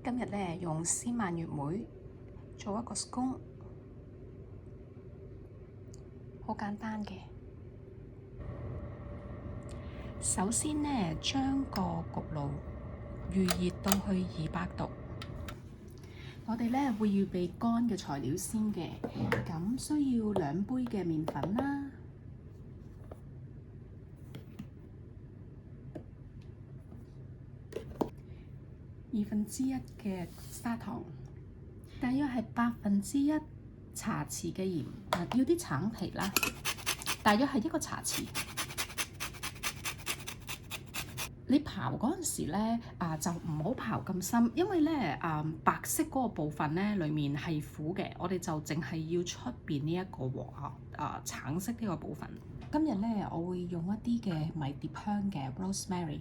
今日咧用絲蔓越莓做一個 scone， 好簡單嘅。首先咧，將個焗爐預熱到去200度。我哋咧會預備乾嘅材料先嘅，咁需要2杯嘅麵粉啦。1/2嘅砂糖，大約係1/8茶匙嘅鹽，要啲橙皮啦，大約係1個茶匙。你刨嗰陣時咧，就唔好刨咁深，因為咧白色嗰個部分咧裡面係苦嘅，我哋就淨係要出邊呢一個橙色呢個部分。今日咧，我會用一啲嘅迷迭香嘅 rosemary。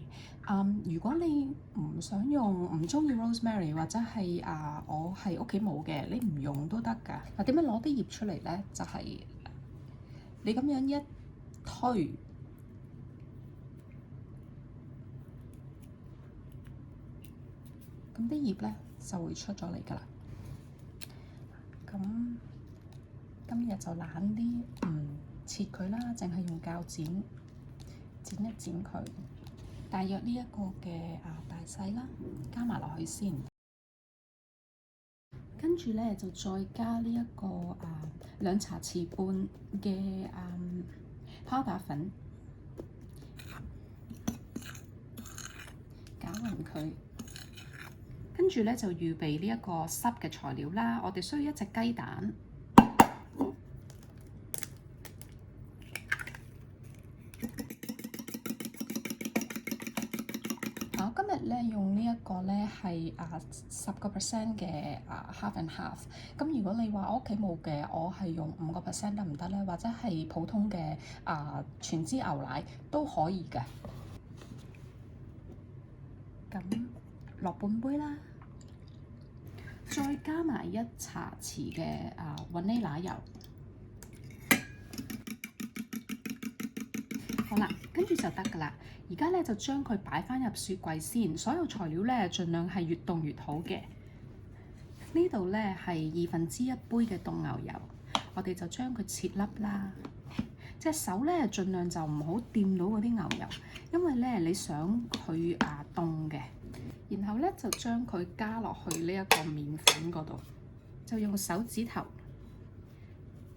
如果你唔想用，唔中意 rosemary 或者係我係屋企冇嘅，你唔用都得㗎。嗱，點樣攞啲葉出嚟咧？就係你咁樣一推。咁啲葉咧就會出咗嚟㗎啦。咁今日就懶啲，切佢啦，淨係用鉸剪剪一剪佢，大約呢一個嘅大細啦，加埋落去先。跟住咧就再加呢一個2茶匙半嘅powder粉，攪勻佢。跟住咧就預備呢一個濕嘅材料啦，我哋需要1隻雞蛋。我今日咧用呢一個咧係10% 嘅half and half。咁如果你話我屋企冇嘅，我係用5% 得唔得咧？或者係普通嘅全脂牛奶都可以嘅。咁落半杯啦。再加埋1茶匙嘅雲呢拿油，好啦，跟住就得㗎啦。而家咧就將佢擺返入雪櫃先，所有材料咧盡量係越凍越好嘅。呢度咧係1/2杯嘅凍牛油，我哋就將佢切粒啦。隻手咧盡量就唔好掂到嗰啲牛油，因為咧你想佢凍嘅。然後咧就將佢加落去呢一個麵粉嗰度，就用手指頭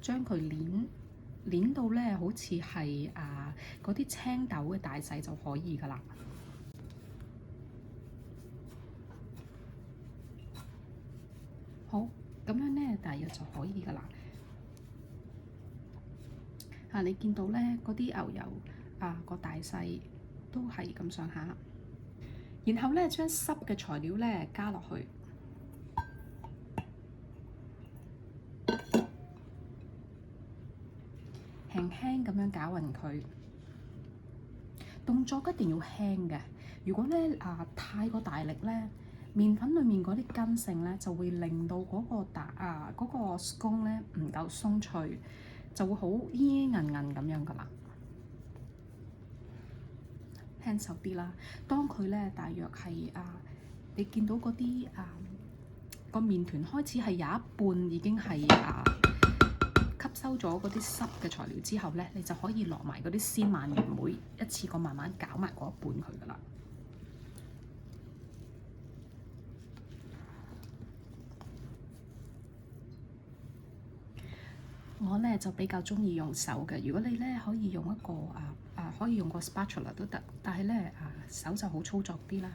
將佢攣到咧好似係嗰啲青豆嘅大細就可以㗎啦。好，咁樣咧大約就可以㗎啦。你見到咧嗰啲牛油個大細都係咁上下。然後咧，將濕嘅材料咧加落去，輕輕咁樣攪勻佢。動作一定要輕嘅，如果咧太過大力咧，麵粉裡面嗰啲筋性咧就會令到嗰個 scone 咧唔夠鬆脆，就會好煙煙韌韌咁樣㗎啦。輕手啲啦，當佢咧大約係你見到嗰啲個麵團開始係有一半已經係吸收咗嗰啲濕嘅材料之後咧，你就可以落埋嗰啲絲蔓越莓，一次過慢慢攪埋嗰一半佢㗎啦。我咧就比較鍾意用手嘅，如果你咧可以用一個可以用個 spatula 都得，但係咧手就好粗糙啲啦。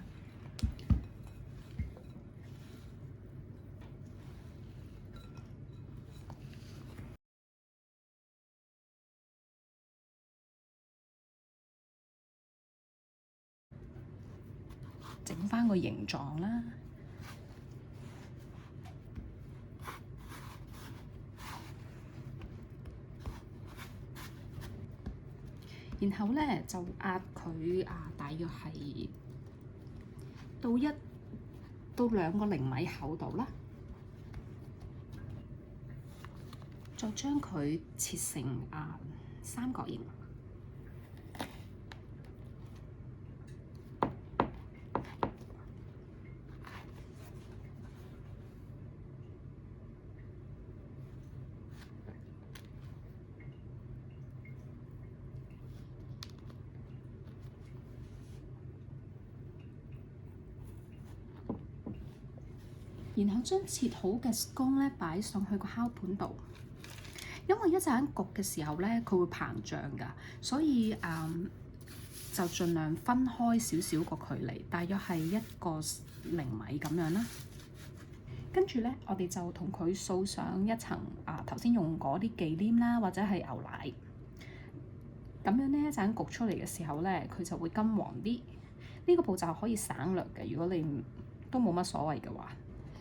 整返個形狀啦。然後咧就壓佢大約係到1到2個厘米厚度啦，再將佢切成三角形。然後將切好嘅 scone 咧擺上去個烤盤度。因為一陣間焗嘅時候咧，佢會膨脹㗎，所以就盡量分開少少個距離，大約係1.0米咁樣啦。跟住咧，我哋就同佢掃上一層頭先用嗰啲忌廉啦，或者係牛奶。咁樣咧，一陣間焗出嚟嘅時候咧，佢就會金黃啲。呢個步驟可以省略嘅，如果你都冇乜所謂嘅話。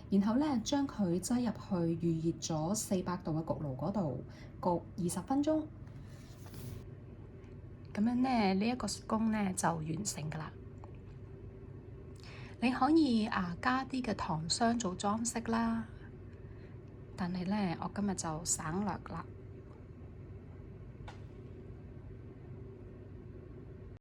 然後咧，將佢擠入去預熱咗400度嘅焗爐嗰度焗20分鐘。咁樣咧，呢一個scone咧就完成㗎啦。你可以加啲嘅糖霜做裝飾啦，但係咧，我今日就省略啦。